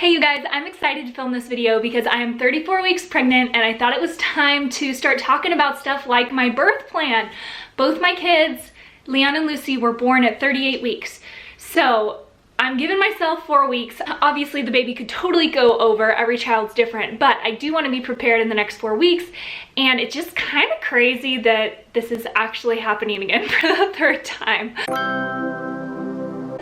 Hey you guys, I'm excited to film this video because I am 34 weeks pregnant and I thought it was time to start talking about stuff like my birth plan. Both my kids, Leon and Lucy, were born at 38 weeks. So I'm giving myself 4 weeks. Obviously the baby could totally go over, every child's different, but I do want to be prepared in the next 4 weeks. And it's just kind of crazy that this is actually happening again for the third time.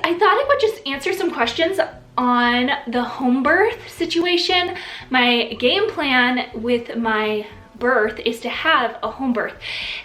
I thought I would just answer some questions on the home birth situation. My game plan with my birth is to have a home birth,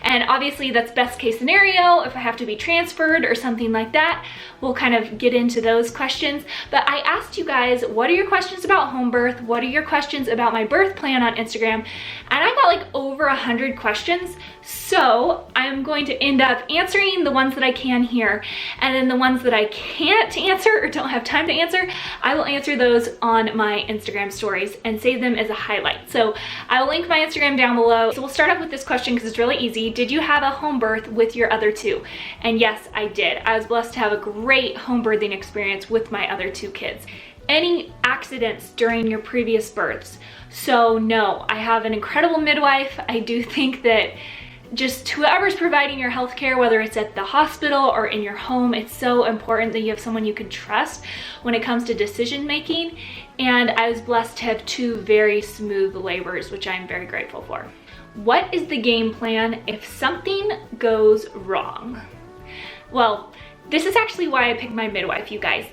and obviously that's best case scenario. If I have to be transferred or something like that, we'll kind of get into those questions. But I asked you guys, what are your questions about home birth? What are your questions about my birth plan on Instagram? And I got like over 100 questions. So I'm going to end up answering the ones that I can here, and then the ones that I can't answer or don't have time to answer, I will answer those on my Instagram stories and save them as a highlight. So I will link my Instagram down below. So we'll start off with this question because it's really easy. Did you have a home birth with your other two? And yes, I did. I was blessed to have a great home birthing experience with my other two kids. Any accidents during your previous births? So no, I have an incredible midwife. I do think that just whoever's providing your healthcare, whether it's at the hospital or in your home, it's so important that you have someone you can trust when it comes to decision making. And I was blessed to have 2 very smooth labors, which I'm very grateful for. What is the game plan if something goes wrong? Well, this is actually why I picked my midwife, you guys.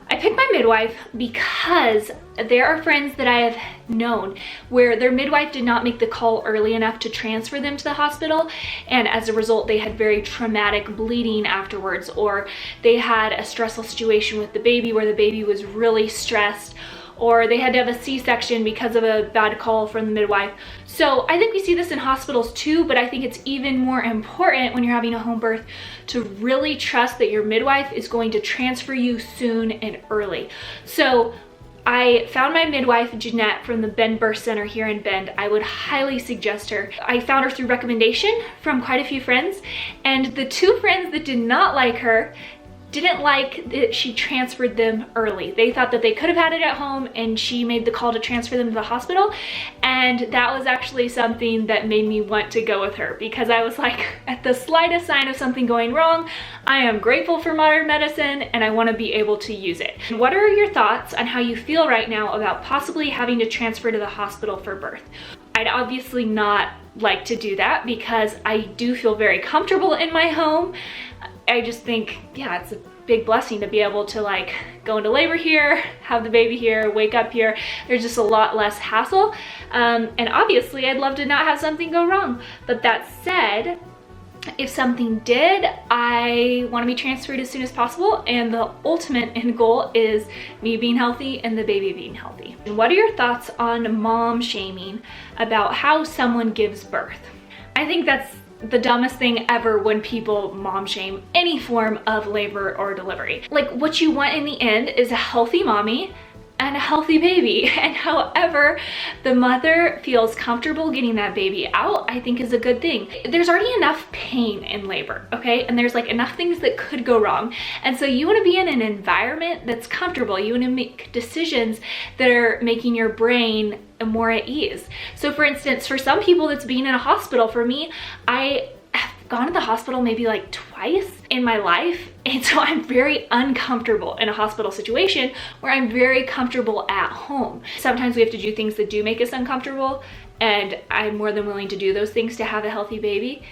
I picked my midwife because there are friends that I have known where their midwife did not make the call early enough to transfer them to the hospital, and as a result they had very traumatic bleeding afterwards, or they had a stressful situation with the baby where the baby was really stressed, or they had to have a C-section because of a bad call from the midwife. So I think we see this in hospitals too, but I think it's even more important when you're having a home birth to really trust that your midwife is going to transfer you soon and early. So I found my midwife, Jeanette, from the Bend Birth Center here in Bend. I would highly suggest her. I found her through recommendation from quite a few friends, and the 2 friends that did not like her didn't like that she transferred them early. They thought that they could have had it at home, and she made the call to transfer them to the hospital. And that was actually something that made me want to go with her, because I was like, at the slightest sign of something going wrong, I am grateful for modern medicine and I want to be able to use it. What are your thoughts on how you feel right now about possibly having to transfer to the hospital for birth? I'd obviously not like to do that because I do feel very comfortable in my home. I just think, yeah, it's a big blessing to be able to like go into labor here, have the baby here, wake up here. There's just a lot less hassle. And obviously I'd love to not have something go wrong. But that said, if something did, I want to be transferred as soon as possible, and the ultimate end goal is me being healthy and the baby being healthy. And what are your thoughts on mom shaming about how someone gives birth? I think that's the dumbest thing ever when people mom shame any form of labor or delivery. Like, what you want in the end is a healthy mommy and a healthy baby, and however the mother feels comfortable getting that baby out, I think is a good thing. There's already enough pain in labor, okay? And there's like enough things that could go wrong. And so you want to be in an environment that's comfortable. You want to make decisions that are making your brain more at ease. So for instance, for some people that's being in a hospital, for me, I have gone to the hospital maybe like twice in my life, and so I'm very uncomfortable in a hospital situation where I'm very comfortable at home. Sometimes we have to do things that do make us uncomfortable, and I'm more than willing to do those things to have a healthy baby,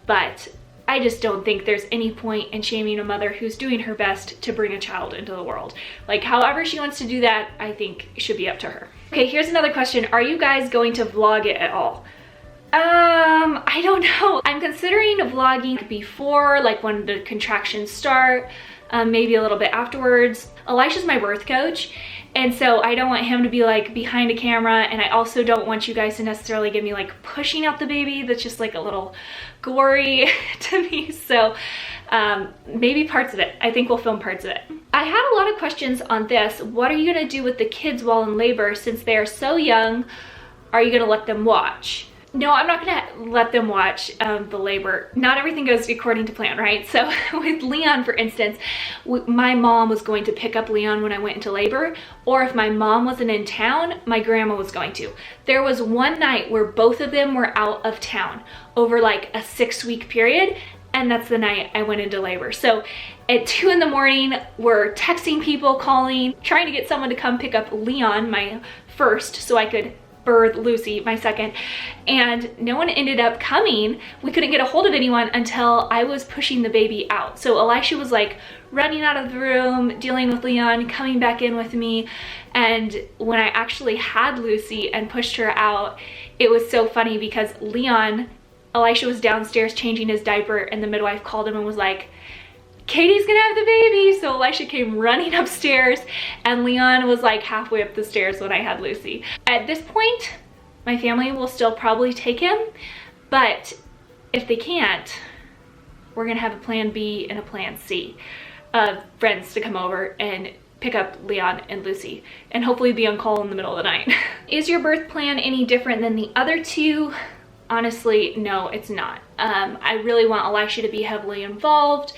but I just don't think there's any point in shaming a mother who's doing her best to bring a child into the world. Like, however she wants to do that, I think should be up to her. Okay, here's another question. Are you guys going to vlog it at all? I don't know. I'm considering vlogging before, like when the contractions start, maybe a little bit afterwards. Elisha's my birth coach, and so I don't want him to be like behind a camera, and I also don't want you guys to necessarily get me like pushing out the baby. That's just like a little gory to me. So maybe parts of it. I think we'll film parts of it. I had a lot of questions on this. What are you gonna do with the kids while in labor since they are so young? Are you gonna let them watch? No, I'm not gonna let them watch the labor. Not everything goes according to plan, right? So with Leon, for instance, my mom was going to pick up Leon when I went into labor, or if my mom wasn't in town, my grandma was going to. There was one night where both of them were out of town over like a 6-week period, and that's the night I went into labor. So at 2 in the morning, we're texting people, calling, trying to get someone to come pick up Leon, my first, so I could birth Lucy, my second, and no one ended up coming. We couldn't get a hold of anyone until I was pushing the baby out. So Elisha was like running out of the room, dealing with Leon, coming back in with me, and when I actually had Lucy and pushed her out, it was so funny because Elisha was downstairs changing his diaper, and the midwife called him and was like, Katie's gonna have the baby. So Elisha came running upstairs, and Leon was like halfway up the stairs when I had Lucy. At this point, my family will still probably take him, but if they can't, we're gonna have a plan B and a plan C of friends to come over and pick up Leon and Lucy and hopefully be on call in the middle of the night. Is your birth plan any different than the other two? Honestly, no, it's not. I really want Elisha to be heavily involved,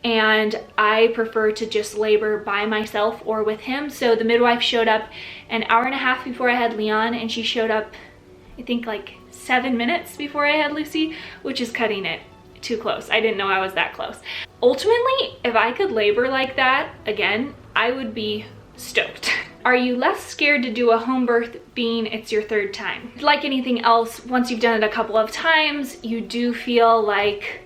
and I prefer to just labor by myself or with him. So the midwife showed up an hour and a half before I had Leon, and she showed up, I think, like 7 minutes before I had Lucy, which is cutting it too close. I didn't know I was that close. Ultimately, if I could labor like that again, I would be stoked. Are you less scared to do a home birth being it's your 3rd time? Like anything else, once you've done it a couple of times, you do feel like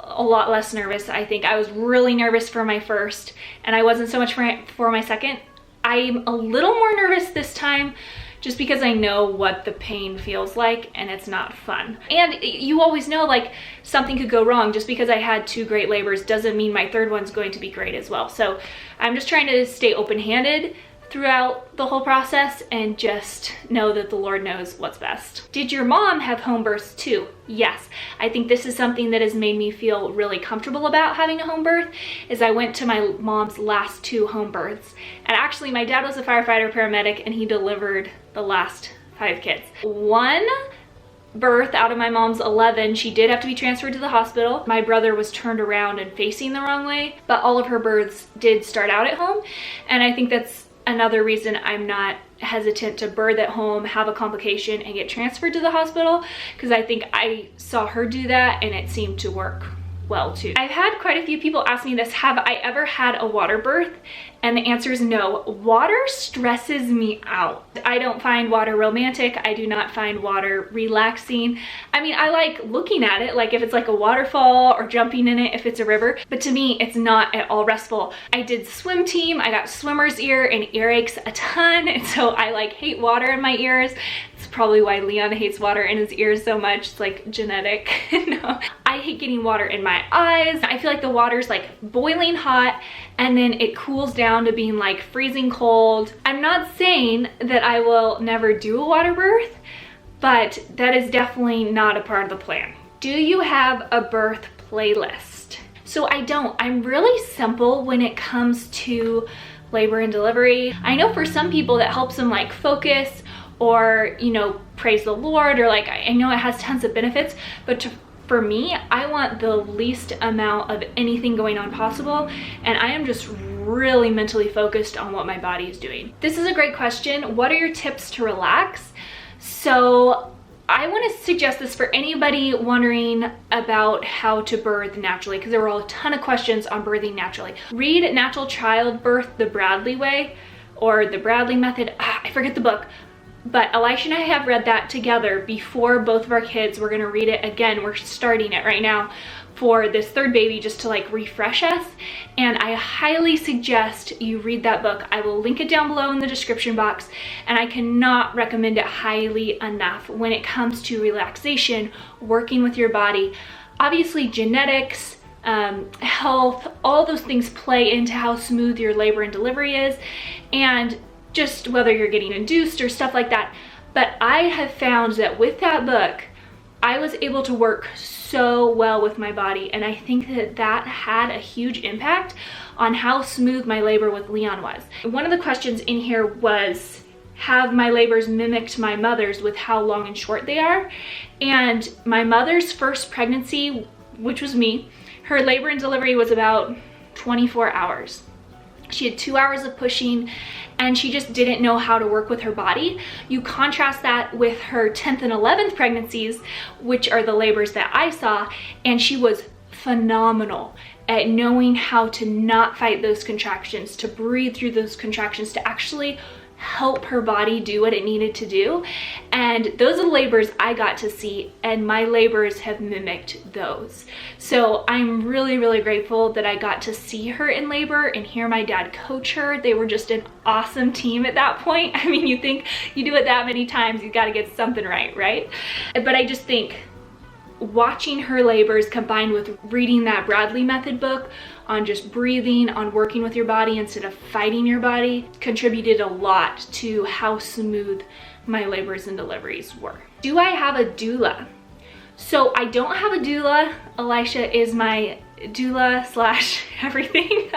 a lot less nervous. I think I was really nervous for my first, and I wasn't so much for my second. I'm a little more nervous this time just because I know what the pain feels like, and it's not fun. And you always know, like, something could go wrong. Just because I had 2 great labors doesn't mean my 3rd one's going to be great as well. So I'm just trying to stay open-handed throughout the whole process and just know that the Lord knows what's best. Did your mom have home births too? Yes. I think this is something that has made me feel really comfortable about having a home birth, is I went to my mom's last 2 home births. And actually my dad was a firefighter paramedic, and he delivered the last 5 kids. One birth out of my mom's 11, she did have to be transferred to the hospital. My brother was turned around and facing the wrong way, but all of her births did start out at home. And I think that's another reason I'm not hesitant to birth at home, have a complication, and get transferred to the hospital, because I think I saw her do that and it seemed to work well too. I've had quite a few people ask me this: have I ever had a water birth? And the answer is no. Water stresses me out. I don't find water romantic. I do not find water relaxing. I mean, I like looking at it, like if it's like a waterfall, or jumping in it if it's a river, but to me, it's not at all restful. I did swim team. I got swimmer's ear and earaches a ton, and so I like hate water in my ears. It's probably why Leon hates water in his ears so much. It's like genetic. No. I hate getting water in my eyes. I feel like the water's like boiling hot, and then it cools down to being like freezing cold. I'm not saying that I will never do a water birth, but that is definitely not a part of the plan. Do you have a birth playlist? So I don't. I'm really simple when it comes to labor and delivery. I know for some people that helps them like focus, or, you know, praise the Lord, or like, I know it has tons of benefits, but for me, I want the least amount of anything going on possible, and I am just really mentally focused on what my body is doing. This is a great question. What are your tips to relax? So I want to suggest this for anybody wondering about how to birth naturally, because there were a ton of questions on birthing naturally. Read Natural Childbirth the Bradley Way, or the Bradley Method. I forget the book. But Elisha and I have read that together before both of our kids. We're gonna read it again. We're starting it right now for this 3rd baby, just to like refresh us. And I highly suggest you read that book. I will link it down below in the description box. And I cannot recommend it highly enough when it comes to relaxation, working with your body. Obviously genetics, health, all those things play into how smooth your labor and delivery is, and just whether you're getting induced or stuff like that. But I have found that with that book, I was able to work so well with my body, and I think that that had a huge impact on how smooth my labor with Leon was. One of the questions in here was, have my labors mimicked my mother's with how long and short they are. And my mother's first pregnancy, which was me, her labor and delivery was about 24 hours. She had 2 hours of pushing and she just didn't know how to work with her body. You contrast that with her 10th and 11th pregnancies, which are the labors that I saw, and she was phenomenal at knowing how to not fight those contractions, to breathe through those contractions, to actually help her body do what it needed to do. And those are the labors I got to see, and my labors have mimicked those. So I'm really, really grateful that I got to see her in labor and hear my dad coach her. They were just an awesome team at that point. I mean, you think you do it that many times, you got to get something right, right? But I just think watching her labors combined with reading that Bradley method book on just breathing, on working with your body instead of fighting your body, contributed a lot to how smooth my labors and deliveries were. Do I have a doula? So I don't have a doula. Elisha is my doula slash everything.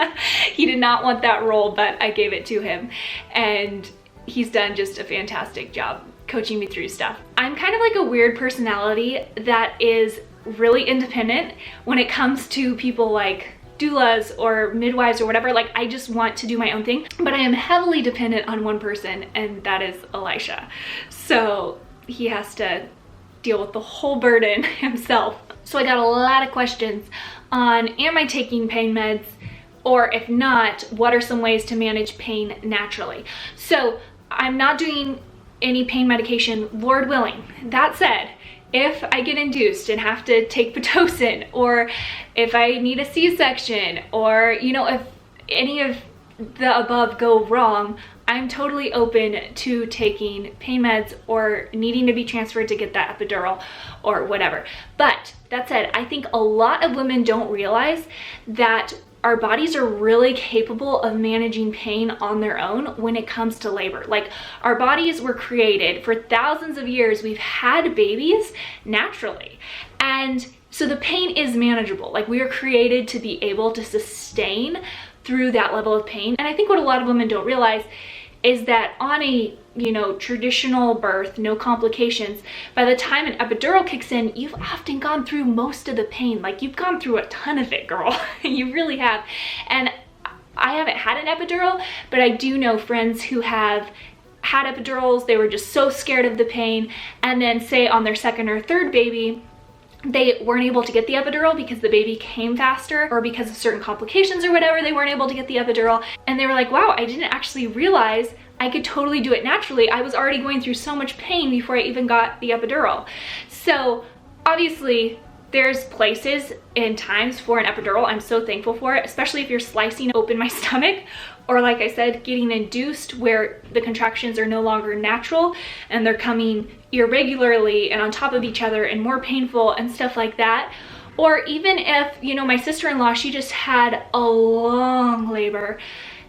He did not want that role, but I gave it to him, and he's done just a fantastic job coaching me through stuff. I'm kind of like a weird personality that is really independent when it comes to people like doulas or midwives or whatever. Like, I just want to do my own thing, but I am heavily dependent on one person, and that is Elisha. So he has to deal with the whole burden himself. So I got a lot of questions on, am I taking pain meds? Or if not, what are some ways to manage pain naturally? So I'm not doing any pain medication, Lord willing. That said, if I get induced and have to take Pitocin, or if I need a C-section, or, you know, if any of the above go wrong, I'm totally open to taking pain meds or needing to be transferred to get that epidural or whatever. But that said, I think a lot of women don't realize that our bodies are really capable of managing pain on their own when it comes to labor. Like, our bodies were created for thousands of years. We've had babies naturally. And so the pain is manageable. Like, we are created to be able to sustain through that level of pain. And I think what a lot of women don't realize is that on a, you know, traditional birth, no complications, by the time an epidural kicks in, you've often gone through most of the pain. Like, you've gone through a ton of it, girl. You really have. And I haven't had an epidural, but I do know friends who have had epidurals. They were just so scared of the pain. And then say on their second or third baby, they weren't able to get the epidural because the baby came faster, or because of certain complications or whatever, they weren't able to get the epidural. And they were like, wow, I didn't actually realize I could totally do it naturally. I was already going through so much pain before I even got the epidural. So obviously there's places and times for an epidural. I'm so thankful for it, especially if you're slicing open my stomach, or like I said, getting induced where the contractions are no longer natural and they're coming irregularly and on top of each other and more painful and stuff like that. Or even if, you know, my sister-in-law, she just had a long labor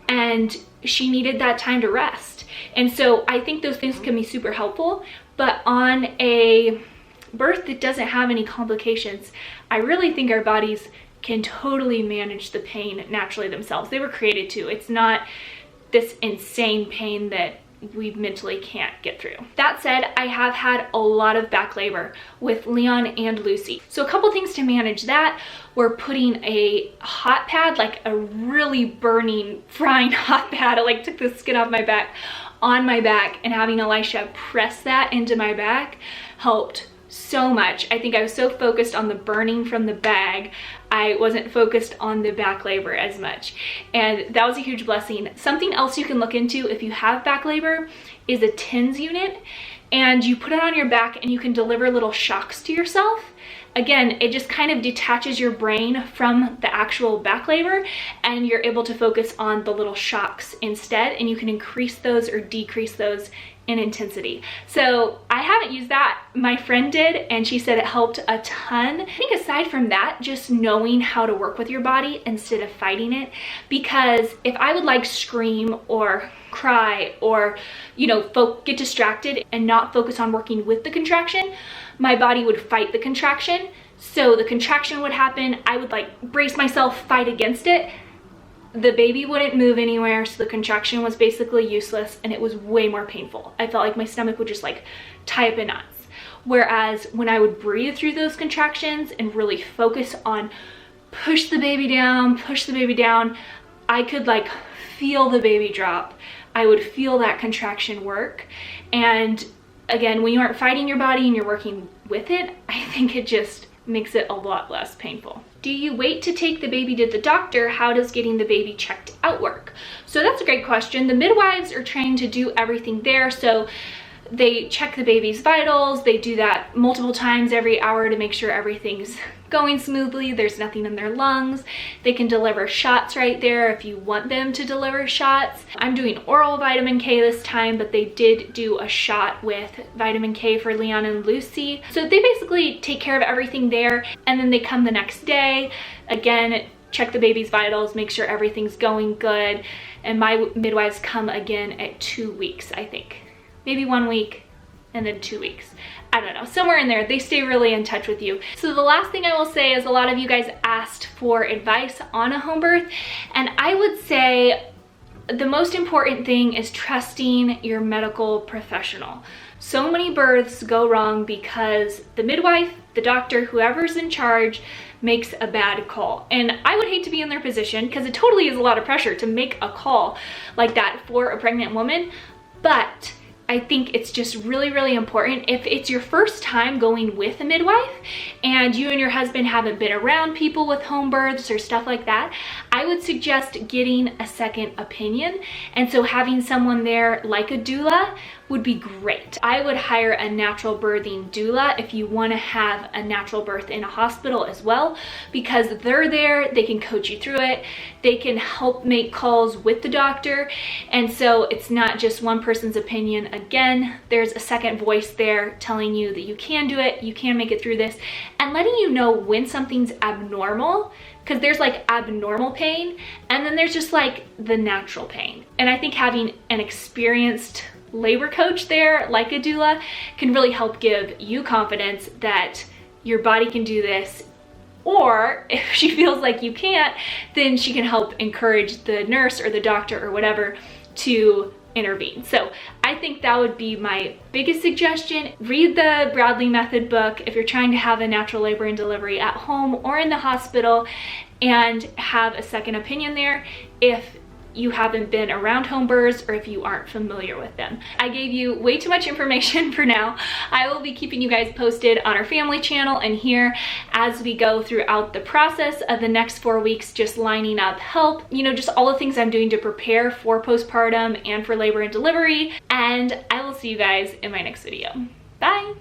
and she needed that time to rest. And so I think those things can be super helpful, but on a birth that doesn't have any complications, I really think our bodies can totally manage the pain naturally themselves. They were created to. It's not this insane pain that we mentally can't get through. That said, I have had a lot of back labor with Leon and Lucy. So a couple things to manage that were putting a hot pad, like a really burning, frying hot pad. I like took the skin off my back on my back, and having Elisha press that into my back helped so much. I think I was so focused on the burning from the bag, I wasn't focused on the back labor as much. And that was a huge blessing. Something else you can look into if you have back labor is a TENS unit, and you put it on your back and you can deliver little shocks to yourself. Again, it just kind of detaches your brain from the actual back labor, and you're able to focus on the little shocks instead, and you can increase those or decrease those in intensity. So I haven't used that. My friend did, and she said it helped a ton. I think aside from that, just knowing how to work with your body instead of fighting it, because if I would like scream or cry or, you know, get distracted and not focus on working with the contraction, my body would fight the contraction. So the contraction would happen, I would like brace myself, fight against it. the baby wouldn't move anywhere, so the contraction was basically useless, and it was way more painful. I felt like my stomach would just like tie up in knots. Whereas when I would breathe through those contractions and really focus on push the baby down, I could like feel the baby drop. I would feel that contraction work. And again, when you aren't fighting your body and you're working with it, I think it just makes it a lot less painful. Do you wait to take the baby to the doctor? How does getting the baby checked out work? So that's a great question. The midwives are trained to do everything there. So they check the baby's vitals. They do that multiple times every hour to make sure everything's going smoothly. There's nothing in their lungs. They can deliver shots right there if you want them to deliver shots. I'm doing oral vitamin K this time, but they did do a shot with vitamin K for Leon and Lucy. So they basically take care of everything there, and then they come the next day, again, check the baby's vitals, make sure everything's going good. And my midwives come again at 2 weeks, I think. Maybe 1 week and then 2 weeks. I don't know, somewhere in there. They stay really in touch with you. So the last thing I will say is a lot of you guys asked for advice on a home birth, and I would say the most important thing is trusting your medical professional. So many births go wrong because the midwife, the doctor, whoever's in charge makes a bad call. And I would hate to be in their position because it totally is a lot of pressure to make a call like that for a pregnant woman, but I think it's just really, really important. If it's your first time going with a midwife and you and your husband haven't been around people with home births or stuff like that, I would suggest getting a second opinion. And so having someone there like a doula would be great. I would hire a natural birthing doula if you want to have a natural birth in a hospital as well, because they're there, they can coach you through it, they can help make calls with the doctor, and so it's not just one person's opinion. Again, there's a second voice there telling you that you can do it, you can make it through this, and letting you know when something's abnormal, because there's like abnormal pain, and then there's just like the natural pain. And I think having an experienced labor coach there, like a doula, can really help give you confidence that your body can do this. Or if she feels like you can't, then she can help encourage the nurse or the doctor or whatever to intervene. So I think that would be my biggest suggestion. Read the Bradley Method book if you're trying to have a natural labor and delivery at home or in the hospital, and have a second opinion there if you haven't been around home births or if you aren't familiar with them. I gave you way too much information for now. I will be keeping you guys posted on our family channel and here as we go throughout the process of the next 4 weeks, just lining up help, you know, just all the things I'm doing to prepare for postpartum and for labor and delivery. And I will see you guys in my next video. Bye.